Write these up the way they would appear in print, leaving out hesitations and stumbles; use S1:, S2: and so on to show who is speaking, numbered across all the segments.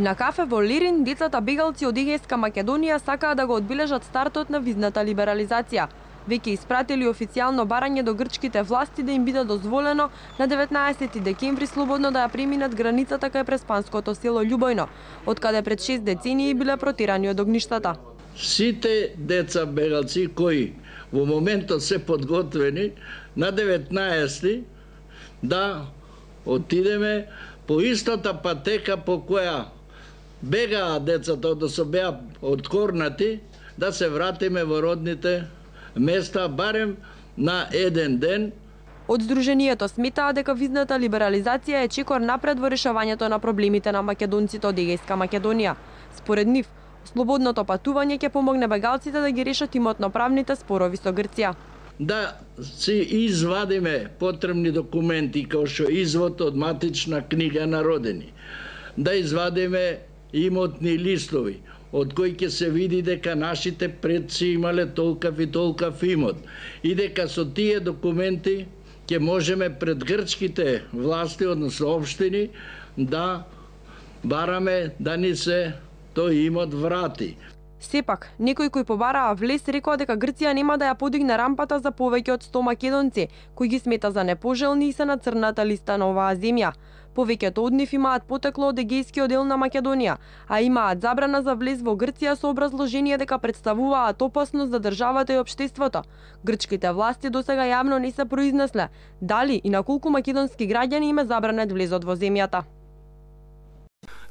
S1: На кафе во Лирин, децата бегалци од Егејска Македонија сакаат да го одбележат стартот на визната либерализација. Веќе испратили официјално барање до грчките власти да им биде дозволено на 19 декември слободно да ја преминат границата кај преспанското село Љубојно, од каде пред 6 децении биле протирани од огништата.
S2: Сите деца бегалци кои во моментот се подготвени на 19 да отидеме по истата патека по која бегаа децата, односно беа откорнати, да се вратиме во родните места барем на еден ден.
S1: Од Сдруженијето сметаа дека визната либерализација е чекор напред во решавањето на проблемите на македонците од Егејска Македонија. Според нив, слободното патување ќе помогне бегалците да ги решат имотно-правните спорови со Грција.
S2: Да си извадиме потребни документи, како што извод од матична книга на родени, да извадиме имотни листови, од кои ќе се види дека нашите предци имале толкав и толкав имот и дека со тие документи ќе можеме пред грчките власти, односно општини, да бараме да ни се тој имот врати.
S1: Сепак, некои кои побараа влез рекоа дека Грција нема да ја подигне рампата за повеќе од 100 македонци, кои ги смета за непожелни и се на црната листа на оваа земја. Повеќето од нив имаат потекло од егејскиот дел на Македонија, а имаат забрана за влез во Грција со образложение дека представуваат опасност за државата и општеството. Грчките власти досега јавно не се произнесле дали и на колку македонски граѓани им е забранет влезот во земјата.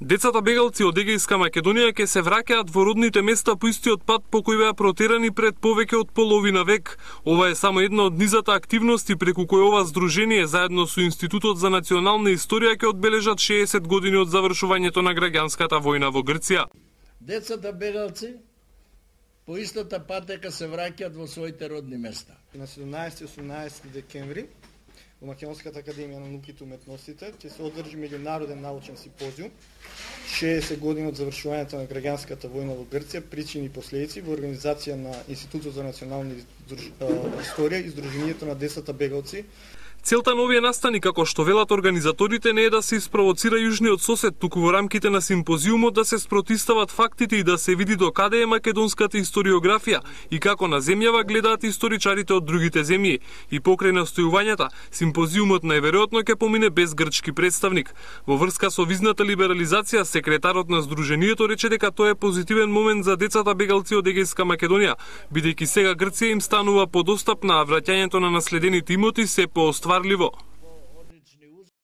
S3: Децата бегалци од Егејска Македонија ќе се враќаат во родните места по истиот пат по кој беа протерани пред повеќе од половина век. Ова е само една од низата активности преку кој ова здружение заедно со Институтот за национална историја ќе одбележат 60 години од завршувањето на граѓанската војна во Грција.
S2: Децата бегалци по истата патека се враќаат во своите родни места.
S4: На 17-18 декември во Македонската академија на науките и уметностите ќе се одржи меѓународен научен симпозиум 60 години од завршувањето на граѓанската војна во Грција, причини и последици во организација на Институтот за национална историја и Сдруженијето на децата бегалци.
S3: Целта на овие настани, како што велат организаторите, не е да се испровоцира јужниот сосед, туку во рамките на симпозиумот да се спротистават фактите и да се види до каде е македонската историографија и како на земјава гледаат историчарите од другите земји. И покрај настојувањата, симпозиумот најверојатно ќе помине без грчки представник. Во врска со визната либерализација, секретарот на Сдруженијето рече дека тоа е позитивен момент за децата бегалци од Егејска Македонија, бидејќи сега Грција им станува подостапна, а враќањето на наследените имоти се постварливо.